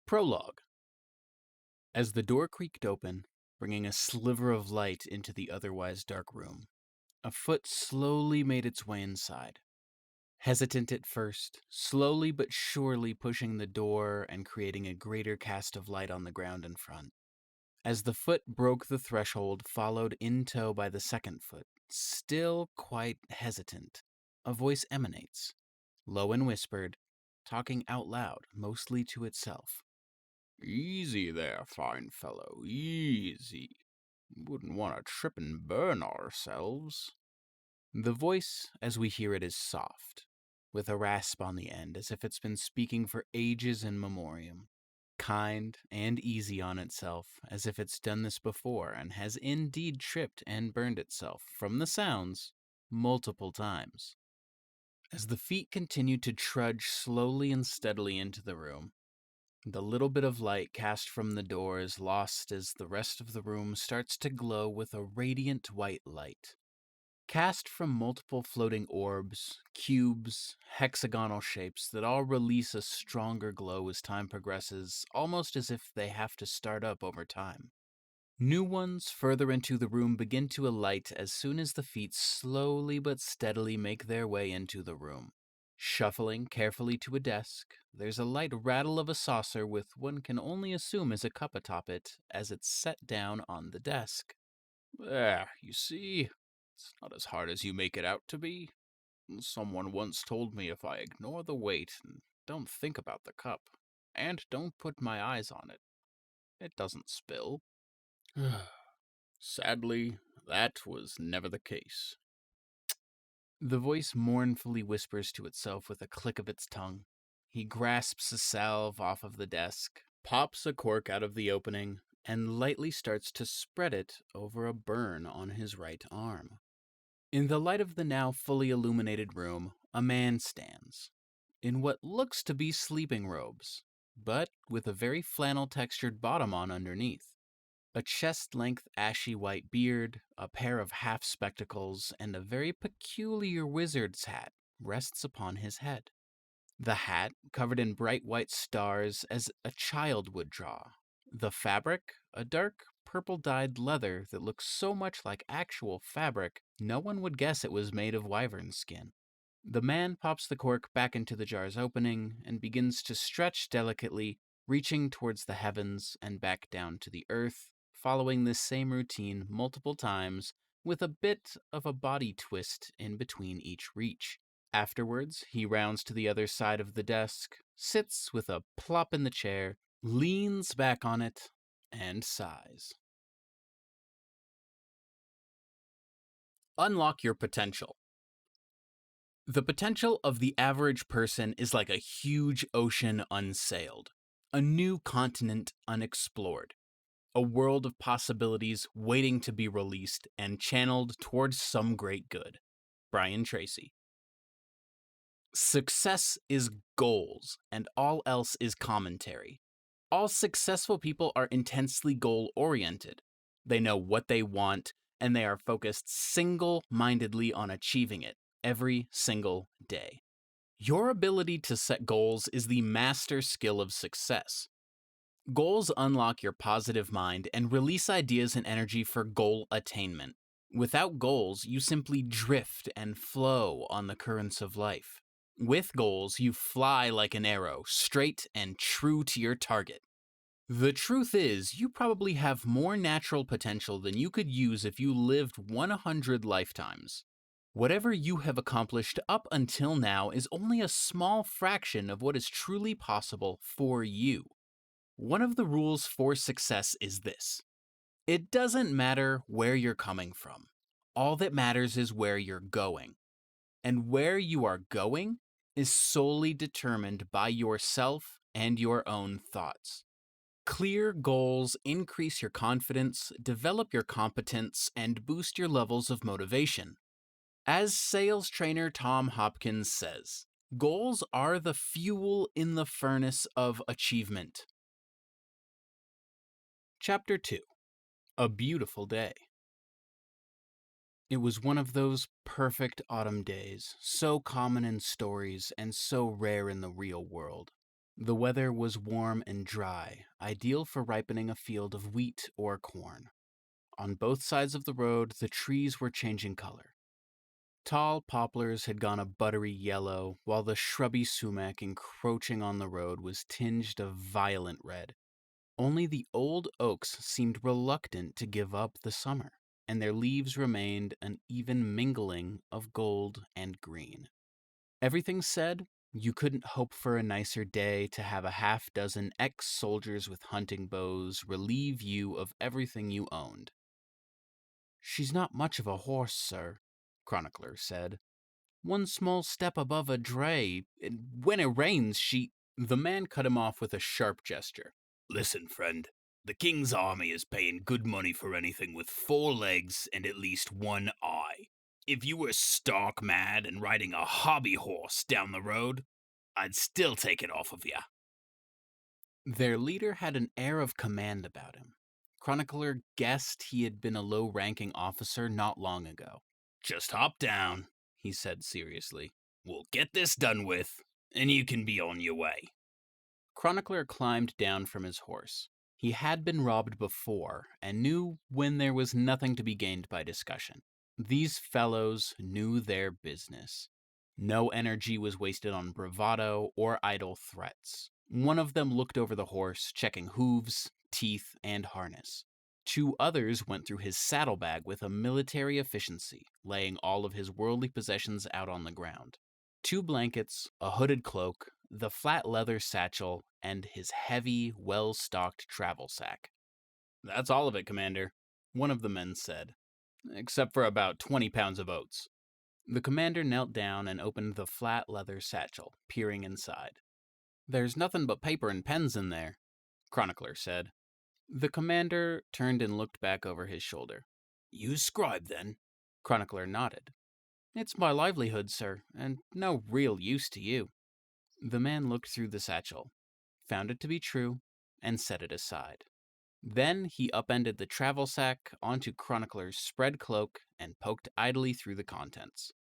Prologue. As the door creaked open, bringing a sliver of light into the otherwise dark room, a foot slowly made its way inside. Hesitant at first, slowly but surely pushing the door and creating a greater cast of light on the ground in front. As the foot broke the threshold, followed in tow by the second foot, still quite hesitant, a voice emanates, low and whispered, talking out loud, mostly to itself. "Easy there, fine fellow, easy. Wouldn't want to trip and burn ourselves." The voice, as we hear it, is soft, with a rasp on the end, as if it's been speaking for ages in memoriam. Kind and easy on itself, as if it's done this before and has indeed tripped and burned itself, from the sounds, multiple times. As the feet continue to trudge slowly and steadily into the room, the little bit of light cast from the door is lost as the rest of the room starts to glow with a radiant white light. Cast from multiple floating orbs, cubes, hexagonal shapes that all release a stronger glow as time progresses, almost as if they have to start up over time. New ones further into the room begin to alight as soon as the feet slowly but steadily make their way into the room. Shuffling carefully to a desk, there's a light rattle of a saucer with one can only assume is a cup atop it as it's set down on the desk. "There, you see, it's not as hard as you make it out to be. Someone once told me if I ignore the weight and don't think about the cup, and don't put my eyes on it, it doesn't spill." Sadly, that was never the case. The voice mournfully whispers to itself with a click of its tongue. He grasps a salve off of the desk, pops a cork out of the opening, and lightly starts to spread it over a burn on his right arm. In the light of the now fully illuminated room, a man stands, in what looks to be sleeping robes, but with a very flannel-textured bottom on underneath. A chest-length ashy white beard, a pair of half spectacles, and a very peculiar wizard's hat rests upon his head. The hat, covered in bright white stars as a child would draw. The fabric, a dark purple-dyed leather that looks so much like actual fabric, no one would guess it was made of wyvern skin. The man pops the cork back into the jar's opening and begins to stretch delicately, reaching towards the heavens and back down to the earth, following this same routine multiple times with a bit of a body twist in between each reach. Afterwards, he rounds to the other side of the desk, sits with a plop in the chair, leans back on it, and sighs. Unlock your potential. The potential of the average person is like a huge ocean unsailed, a new continent unexplored, a world of possibilities waiting to be released and channeled towards some great good. Brian Tracy. Success is goals, and all else is commentary. All successful people are intensely goal-oriented. They know what they want, and they are focused single-mindedly on achieving it every single day. Your ability to set goals is the master skill of success. Goals unlock your positive mind and release ideas and energy for goal attainment. Without goals, you simply drift and flow on the currents of life. With goals, you fly like an arrow, straight and true to your target. The truth is, you probably have more natural potential than you could use if you lived 100 lifetimes. Whatever you have accomplished up until now is only a small fraction of what is truly possible for you. One of the rules for success is this: it doesn't matter where you're coming from. All that matters is where you're going. And where you are going is solely determined by yourself and your own thoughts. Clear goals increase your confidence, develop your competence, and boost your levels of motivation. As sales trainer Tom Hopkins says, goals are the fuel in the furnace of achievement. Chapter 2. A Beautiful Day. It was one of those perfect autumn days, so common in stories and so rare in the real world. The weather was warm and dry, ideal for ripening a field of wheat or corn. On both sides of the road, the trees were changing color. Tall poplars had gone a buttery yellow, while the shrubby sumac encroaching on the road was tinged a violent red. Only the old oaks seemed reluctant to give up the summer, and their leaves remained an even mingling of gold and green. Everything said, you couldn't hope for a nicer day to have a half dozen ex-soldiers with hunting bows relieve you of everything you owned. "She's not much of a horse, sir," Chronicler said. "One small step above a dray, and when it rains, she—" The man cut him off with a sharp gesture. Listen, friend. The king's army is paying good money for anything with 4 legs and at least 1 eye. If you were stark mad and riding a hobby horse down the road, I'd still take it off of you. Their leader had an air of command about him. Chronicler guessed he had been a low-ranking officer not long ago. Just hop down, he said seriously. We'll get this done with, and you can be on your way. Chronicler climbed down from his horse. He had been robbed before, and knew when there was nothing to be gained by discussion. These fellows knew their business. No energy was wasted on bravado or idle threats. One of them looked over the horse, checking hooves, teeth, and harness. 2 others went through his saddlebag with a military efficiency, laying all of his worldly possessions out on the ground. 2 blankets, a hooded cloak, the flat leather satchel, and his heavy, well-stocked travel sack. "That's all of it, Commander," one of the men said, "except for about 20 pounds of oats." The commander knelt down and opened the flat leather satchel, peering inside. "There's nothing but paper and pens in there," Chronicler said. The commander turned and looked back over his shoulder. "You scribe, then?" Chronicler nodded. "It's my livelihood, sir, and no real use to you." The man looked through the satchel, found it to be true, and set it aside. Then he upended the travel sack onto Chronicler's spread cloak and poked idly through the contents.